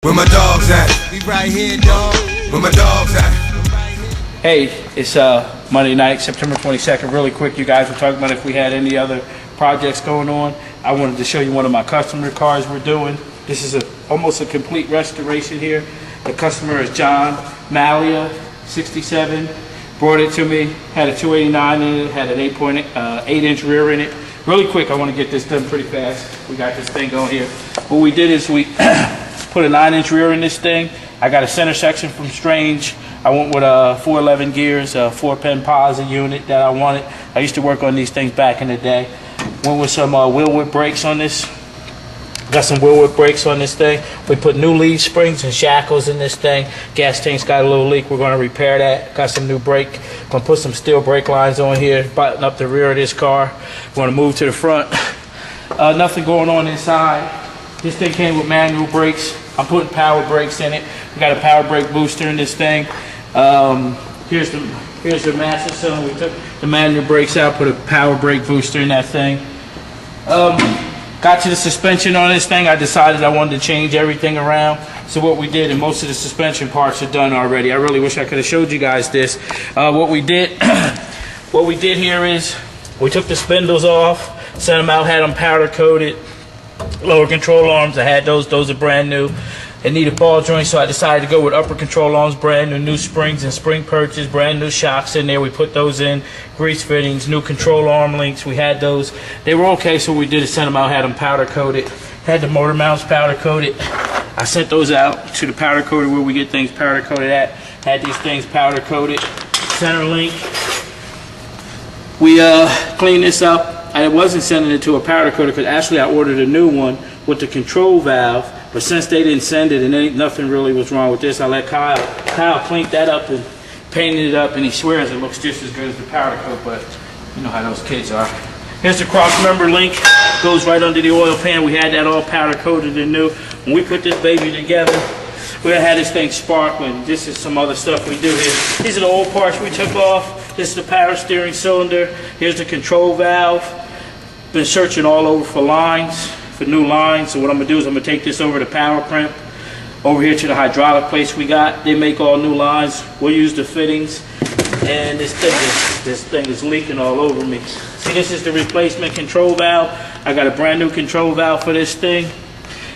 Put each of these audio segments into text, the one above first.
Where my dogs at? We right here, dog. Where my dogs at? Hey, it's Monday night, September 22nd. Really quick, you guys were talking about if we had any other projects going on. I wanted to show you one of my customer cars we're doing. This is almost a complete restoration here. The customer is John Malia, 67. Brought it to me, had a 289 in it, had an 8.8-inch rear in it. Really quick, I want to get this done pretty fast. We got this thing going here. What we did is we put a 9-inch rear in this thing. I got a center section from Strange. I went with 411 gears, a 4-pin posi unit that I wanted. I used to work on these things back in the day. Went with some wheel whip brakes on this. Got some wheel whip brakes on this thing. We put new lead springs and shackles in this thing. Gas tank's got a little leak. We're going to repair that. Got some new brake. Going to put some steel brake lines on here. Button up the rear of this car. We're going to move to the front. Nothing going on inside. This thing came with manual brakes. I'm putting power brakes in it. We got a power brake booster in this thing. Here's the master cylinder. We took the manual brakes out, put a power brake booster in that thing. Got to the suspension on this thing. I decided I wanted to change everything around. So what we did, and most of the suspension parts are done already. I really wish I could have showed you guys this. What we did here is we took the spindles off, sent them out, had them powder coated. Lower control arms, I had those are brand new. It needed ball joints, so I decided to go with upper control arms, brand new springs and spring perches, brand new shocks in there. We put those in, grease fittings, new control arm links. We had those. They were okay, so what we did is send them out, had them powder coated. Had the motor mounts powder coated. I sent those out to the powder coater where we get things powder coated at. Had these things powder coated. Center link. We cleaned this up. I wasn't sending it to a powder coater because actually I ordered a new one with the control valve, but since they didn't send it and nothing really was wrong with this, I let Kyle clean that up and painted it up, and he swears it looks just as good as the powder coat, but you know how those kids are. Here's the cross member link, goes right under the oil pan. We had that all powder coated and new. When we put this baby together, we had this thing sparkling. This is some other stuff we do here. These are the old parts we took off. This is the power steering cylinder. Here's the control valve. Been searching all over for lines, for new lines. So what I'm gonna do is I'm gonna take this over to Power Crimp, over here to the hydraulic place we got. They make all new lines. We'll use the fittings. And this thing is leaking all over me. See, this is the replacement control valve. I got a brand new control valve for this thing.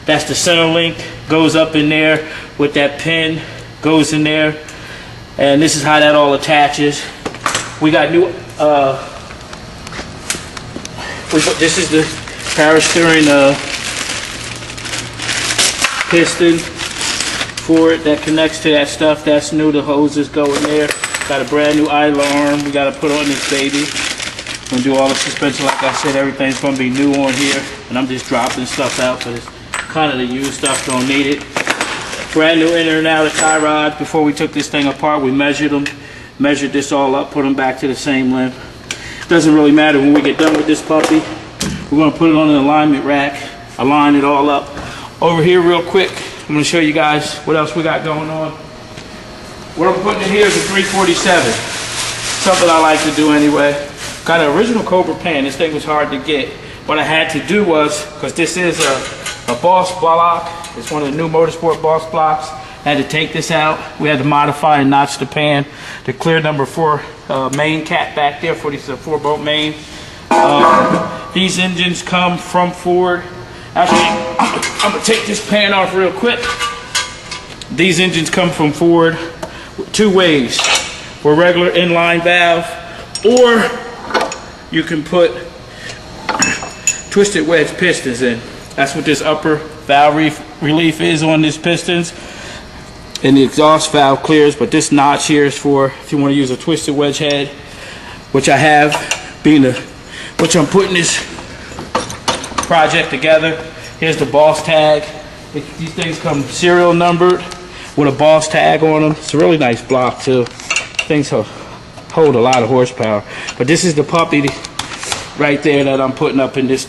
That's the center link, goes up in there with that pin, goes in there. And this is how that all attaches. We got new, this is the power steering piston for it that connects to that stuff. That's new. The hoses go in there. Got a brand new idler arm we got to put on this baby. Gonna do all the suspension, like I said. Everything's gonna be new on here, and I'm just dropping stuff out because it's kind of the used stuff. Don't need it. Brand new inner and outer tie rods. Before we took this thing apart, we measured them, measured this all up, put them back to the same length. Doesn't really matter when we get done with this puppy. We're going to put it on an alignment rack, align it all up. Over here real quick, I'm going to show you guys what else we got going on. What I'm putting in here is a 347. Something I like to do anyway. Got an original Cobra pan. This thing was hard to get. What I had to do was, because this is a Boss block, it's one of the new Motorsport Boss blocks. I had to take this out. We had to modify and notch the pan. The clear number 4 main cap back there for this 4-bolt main. These engines come from Ford. Actually, I'm gonna take this pan off real quick. These engines come from Ford two ways. For regular inline valve, or you can put twisted wedge pistons in. That's what this upper valve relief is on these pistons. And the exhaust valve clears, but this notch here is for if you want to use a twisted wedge head, which I have, which I'm putting this project together. Here's the Boss tag. These things come serial numbered with a Boss tag on them. It's a really nice block too. Things hold a lot of horsepower. But this is the puppy right there that I'm putting up in this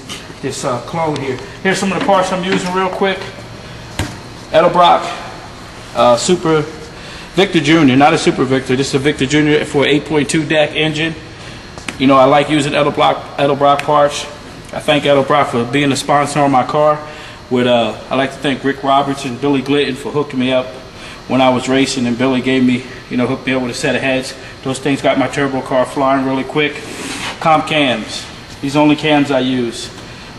clone here. Here's some of the parts I'm using real quick. Edelbrock. Super Victor Jr., not a Super Victor. This is a Victor Jr. for 8.2 deck engine. You know, I like using Edelbrock parts. I thank Edelbrock for being a sponsor on my car. with I like to thank Rick Roberts and Billy Glidden for hooking me up when I was racing, and Billy gave me, hooked me up with a set of heads. Those things got my turbo car flying really quick. Comp cams, these are the only cams I use.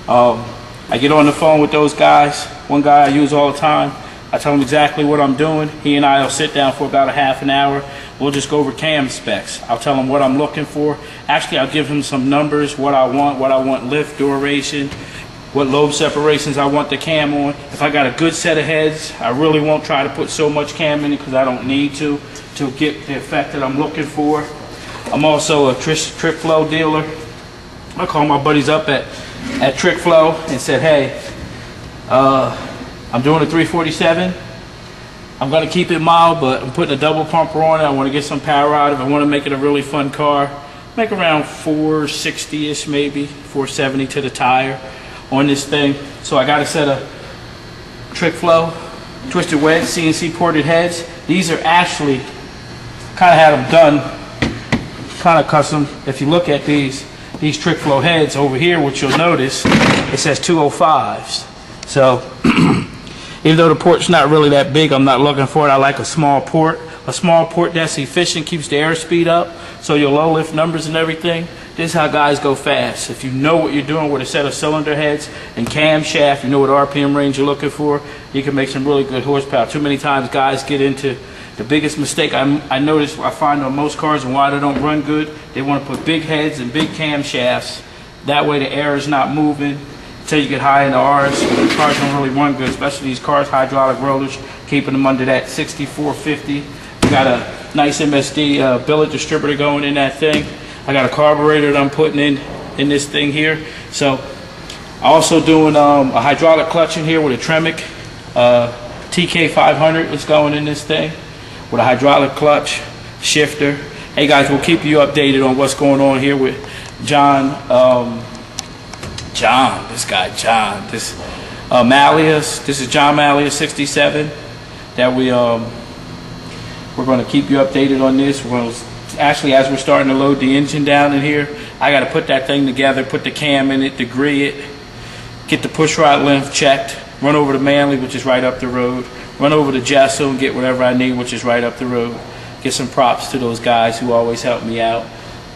I get on the phone with those guys. One guy I use all the time. I tell him exactly what I'm doing. He and I will sit down for about a half an hour. We'll just go over cam specs. I'll tell him what I'm looking for. Actually, I'll give him some numbers, what I want lift duration, what lobe separations I want the cam on. If I got a good set of heads, I really won't try to put so much cam in it because I don't need to get the effect that I'm looking for. I'm also a Trick Flow dealer. I called my buddies up at Trick Flow and said, hey, I'm doing a 347. I'm going to keep it mild, but I'm putting a double pumper on it. I want to get some power out of it. I want to make it a really fun car. Make around 460-ish, maybe 470 to the tire on this thing. So I got a set of Trick Flow twisted wedge CNC ported heads. These are actually kind of had them done kind of custom. If you look at these Trick Flow heads over here, what you'll notice, it says 205s. So even though the port's not really that big, I'm not looking for it. I like a small port. A small port that's efficient, keeps the airspeed up, so your low lift numbers and everything. This is how guys go fast. If you know what you're doing with a set of cylinder heads and camshaft, you know what RPM range you're looking for, you can make some really good horsepower. Too many times guys get into the biggest mistake I notice, I find on most cars and why they don't run good, they want to put big heads and big camshafts. That way the air is not moving until you get high in the R's. The cars don't really run good, especially these cars, hydraulic rollers, keeping them under that 6450. We got a nice MSD billet distributor going in that thing. I got a carburetor that I'm putting in this thing here. So also doing a hydraulic clutch in here with a Tremec TK500 is going in this thing with a hydraulic clutch, shifter. Hey guys, we'll keep you updated on what's going on here with John, this Malleus. This is John Malleus 67 that we're going to keep you updated on this. We're going to, actually, as we're starting to load the engine down in here, I got to put that thing together, put the cam in it, degree it, get the push rod length checked, run over to Manly, which is right up the road, run over to Gesso and get whatever I need, which is right up the road. Get some props to those guys who always help me out.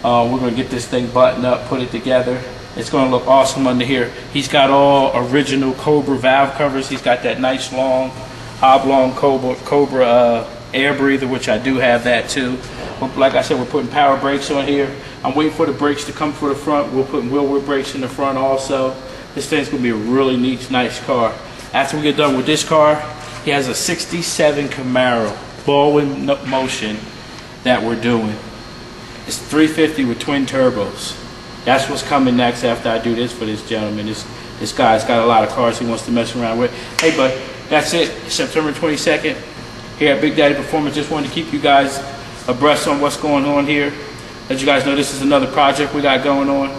We're going to get this thing buttoned up, put it together. It's going to look awesome under here. He's got all original Cobra valve covers. He's got that nice long, oblong Cobra air breather, which I do have that too. But like I said, we're putting power brakes on here. I'm waiting for the brakes to come for the front. We're putting wheel whip brakes in the front also. This thing's going to be a really neat, nice car. After we get done with this car, he has a 67 Camaro ball-in motion that we're doing. It's 350 with twin turbos. That's what's coming next after I do this for this gentleman. This guy's got a lot of cars he wants to mess around with. Hey, bud, that's it. September 22nd here at Big Daddy Performance. Just wanted to keep you guys abreast on what's going on here. Let you guys know this is another project we got going on.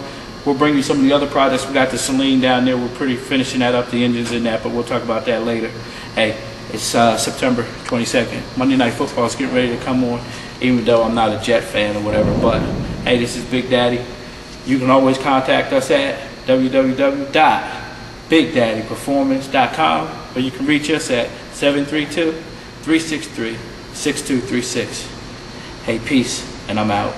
We'll bring you some of the other projects. We got the Celine down there. We're pretty finishing that up, the engines in that, but we'll talk about that later. Hey, it's September 22nd. Monday Night Football is getting ready to come on, even though I'm not a Jet fan or whatever. But, hey, this is Big Daddy. You can always contact us at www.bigdaddyperformance.com, or you can reach us at 732-363-6236. Hey, peace, and I'm out.